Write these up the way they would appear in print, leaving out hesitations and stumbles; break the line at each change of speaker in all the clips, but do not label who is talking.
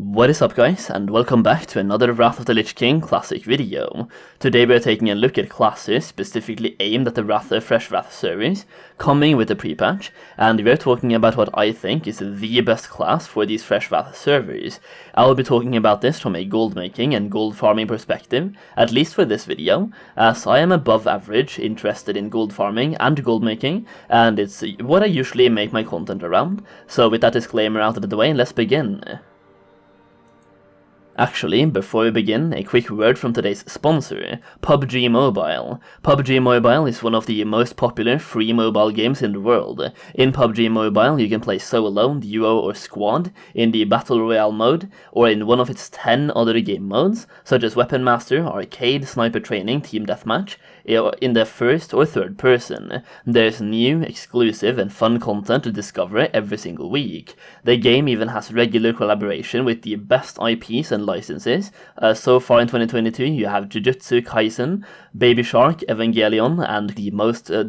What is up guys, and welcome back to another Wrath of the Lich King Classic video. Today we are taking a look at classes specifically aimed at the Fresh Wrath series, coming with the pre-patch, and we are talking about what I think is the best class for these Fresh Wrath servers. I will be talking about this from a gold making and gold farming perspective, at least for this video, as I am above average interested in gold farming and gold making, and it's what I usually make my content around. So with that disclaimer out of the way, let's begin. Actually, before we begin, a quick word from today's sponsor, PUBG Mobile. PUBG Mobile is one of the most popular free mobile games in the world. In PUBG Mobile, you can play solo, duo or squad, in the Battle Royale mode, or in one of its 10 other game modes, such as Weapon Master, Arcade, Sniper Training, Team Deathmatch, in the first or third person. There's new, exclusive and fun content to discover every single week. The game even has regular collaboration with the best IPs and licenses. So far in 2022 you have Jujutsu Kaisen, Baby Shark, Evangelion and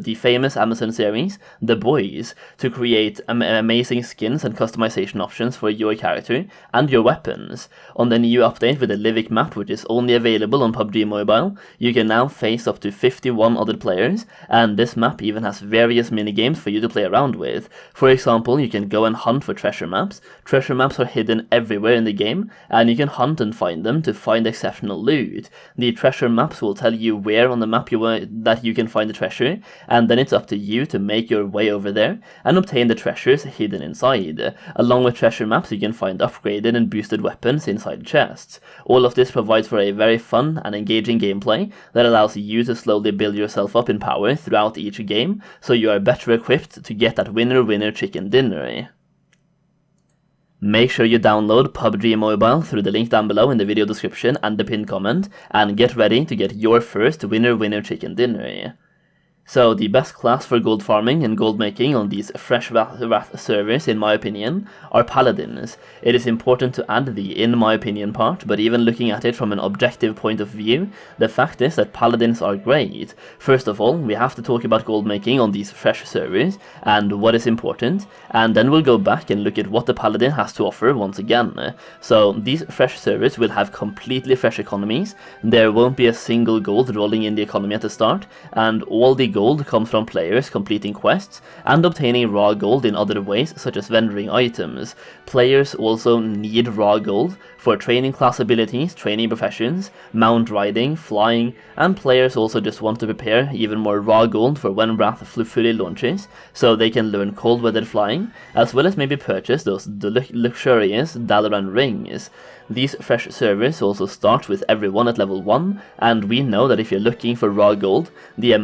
the famous Amazon series, The Boys, to create amazing skins and customization options for your character and your weapons. On the new update with the Livik map, which is only available on PUBG Mobile, you can now face up to 51 other players, and this map even has various minigames for you to play around with. For example, you can go and hunt for treasure maps. Treasure maps are hidden everywhere in the game, and you can hunt and find them to find exceptional loot. The treasure maps will tell you where on the map that you can find the treasure, and then it's up to you to make your way over there and obtain the treasures hidden inside. Along with treasure maps, you can find upgraded and boosted weapons inside chests. All of this provides for a very fun and engaging gameplay that allows you to slowly build yourself up in power throughout each game, so you are better equipped to get that winner chicken dinner. Make sure you download PUBG Mobile through the link down below in the video description and the pinned comment, and get ready to get your first winner chicken dinner. So the best class for gold farming and gold making on these Fresh Wrath servers, in my opinion, are Paladins. It is important to add the "in my opinion" part, but even looking at it from an objective point of view, the fact is that Paladins are great. First of all, we have to talk about gold making on these Fresh servers and what is important, and then we'll go back and look at what the Paladin has to offer once again. So these Fresh servers will have completely fresh economies. There won't be a single gold rolling in the economy at the start, and all the gold comes from players completing quests and obtaining raw gold in other ways, such as vendoring items. Players also need raw gold for training class abilities, training professions, mount riding, flying, and players also just want to prepare even more raw gold for when Wrath fully launches, so they can learn cold weather flying, as well as maybe purchase those luxurious Dalaran rings. These Fresh servers also start with everyone at level 1, and we know that if you're looking for raw gold, the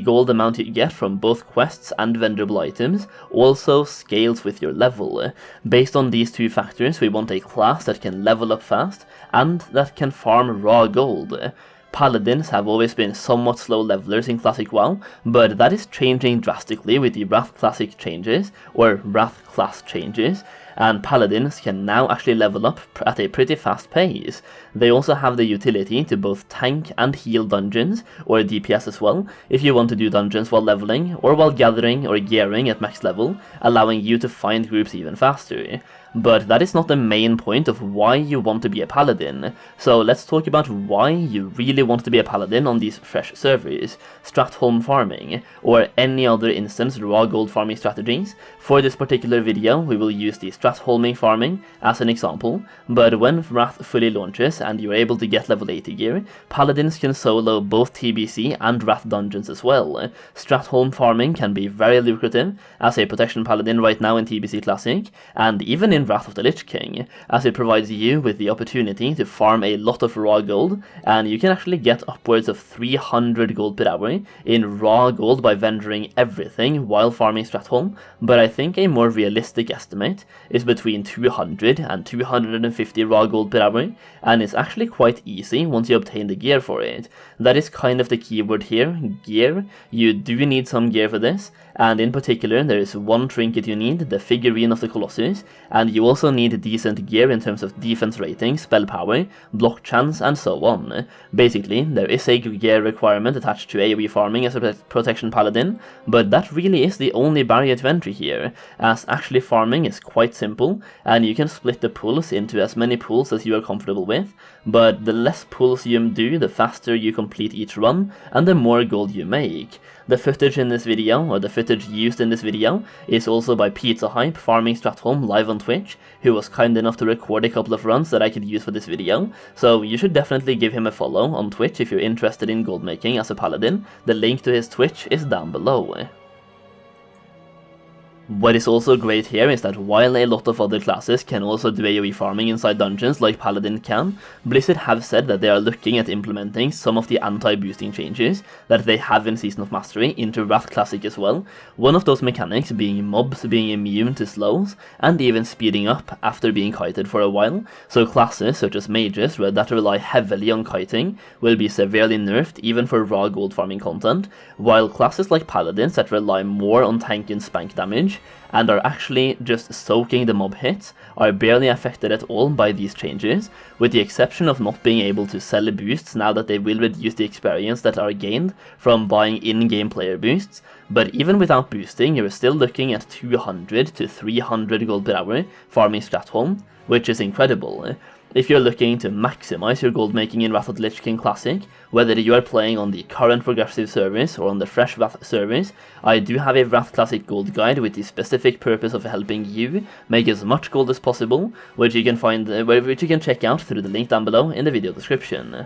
gold amount you get from both quests and vendorable items also scales with your level. Based on these two factors, we want a class that can level up fast and that can farm raw gold. Paladins have always been somewhat slow levelers in Classic WoW, but that is changing drastically with the Wrath Classic changes, or Wrath class changes, and Paladins can now actually level up at a pretty fast pace. They also have the utility to both tank and heal dungeons, or DPS as well, if you want to do dungeons while leveling, or while gathering or gearing at max level, allowing you to find groups even faster. But that is not the main point of why you want to be a Paladin, so let's talk about why you really want to be a Paladin on these Fresh servers, Stratholme farming, or any other instance raw gold farming strategies. For this particular video, we will use the Stratholming farming as an example, but when Wrath fully launches and you're able to get level 80 gear, Paladins can solo both TBC and Wrath dungeons as well. Stratholme farming can be very lucrative as a protection Paladin right now in TBC Classic, and even in Wrath of the Lich King, as it provides you with the opportunity to farm a lot of raw gold, and you can actually get upwards of 300 gold per hour in raw gold by vendoring everything while farming Stratholme, but I think a more realistic estimate is between 200 and 250 raw gold per hour, and it's actually quite easy once you obtain the gear for it. That is kind of the keyword here, gear. You do need some gear for this, and in particular there is one trinket you need, the figurine of the Colossus, and you also need decent gear in terms of defense rating, spell power, block chance, and so on. Basically, there is a gear requirement attached to AoE farming as a protection paladin, but that really is the only barrier to entry here, as actually farming is quite simple, and you can split the pulls into as many pulls as you are comfortable with, but the less pulls you do, the faster you complete each run, and the more gold you make. The footage in this video, or the footage used in this video, is also by Pizza Hype Farming Stratholm live on Twitch, who was kind enough to record a couple of runs that I could use for this video, so you should definitely give him a follow on Twitch if you're interested in gold making as a paladin. The link to his Twitch is down below. What is also great here is that while a lot of other classes can also do AoE farming inside dungeons like Paladin can, Blizzard have said that they are looking at implementing some of the anti-boosting changes that they have in Season of Mastery into Wrath Classic as well, one of those mechanics being mobs being immune to slows, and even speeding up after being kited for a while, so classes such as mages that rely heavily on kiting will be severely nerfed even for raw gold farming content, while classes like Paladins that rely more on tank and spank damage and are actually just soaking the mob hits are barely affected at all by these changes, with the exception of not being able to sell boosts now that they will reduce the experience that are gained from buying in-game player boosts, but even without boosting you're still looking at 200 to 300 gold per hour farming Stratholm, which is incredible. If you're looking to maximize your gold making in Wrath of the Lich King Classic, whether you are playing on the current progressive service or on the fresh Wrath service, I do have a Wrath Classic gold guide with the specific purpose of helping you make as much gold as possible, which you can check out through the link down below in the video description.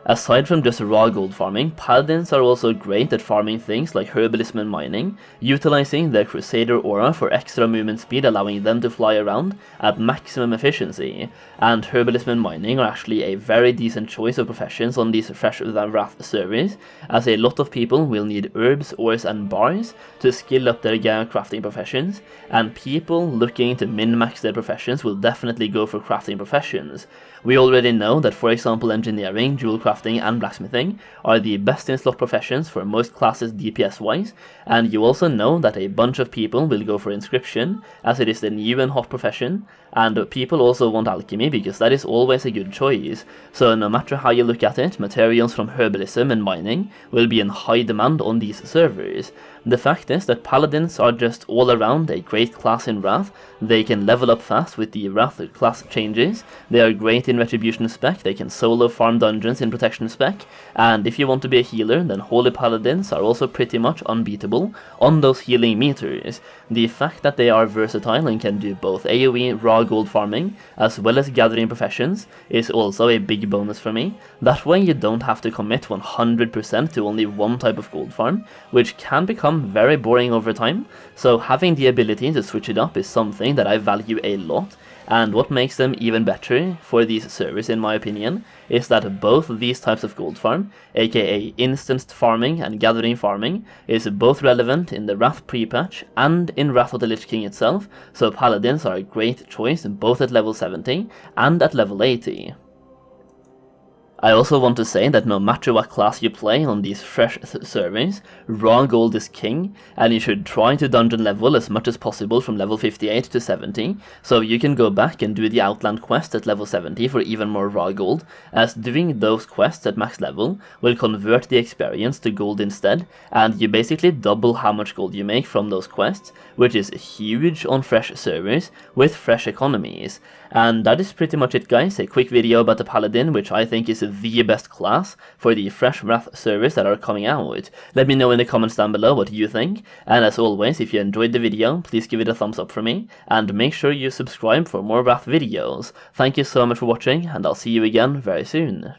Aside from just raw gold farming, Paladins are also great at farming things like herbalism and mining, utilizing their Crusader aura for extra movement speed, allowing them to fly around at maximum efficiency, and herbalism and mining are actually a very decent choice of professions on these fresh Wrath servers, as a lot of people will need herbs, ores and bars to skill up their crafting professions, and people looking to min-max their professions will definitely go for crafting professions. We already know that, for example, engineering, jewel crafting and blacksmithing are the best in slot professions for most classes DPS wise, and you also know that a bunch of people will go for inscription, as it is the new and hot profession, and people also want alchemy because that is always a good choice. So no matter how you look at it, materials from herbalism and mining will be in high demand on these servers. The fact is that Paladins are just all around a great class in Wrath. They can level up fast with the Wrath class changes, they are great in Retribution spec, they can solo farm dungeons in Protection spec, and if you want to be a healer, then Holy Paladins are also pretty much unbeatable on those healing meters. The fact that they are versatile and can do both AoE raw gold farming as well as gathering professions is also a big bonus for me. That way you don't have to commit 100% to only one type of gold farm, which can become very boring over time, so having the ability to switch it up is something that I value a lot. And what makes them even better for these servers in my opinion is that both these types of gold farm, aka instanced farming and gathering farming, is both relevant in the Wrath pre-patch and in Wrath of the Lich King itself, so Paladins are a great choice both at level 70 and at level 80. I also want to say that no matter what class you play on these fresh servers, raw gold is king, and you should try to dungeon level as much as possible from level 58 to 70, so you can go back and do the Outland quest at level 70 for even more raw gold, as doing those quests at max level will convert the experience to gold instead, and you basically double how much gold you make from those quests, which is huge on fresh servers with fresh economies. And that is pretty much it, guys, a quick video about the Paladin, which I think is the best class for the fresh Wrath servers that are coming out. Let me know in the comments down below what you think, and as always, if you enjoyed the video, please give it a thumbs up for me, and make sure you subscribe for more Wrath videos. Thank you so much for watching, and I'll see you again very soon.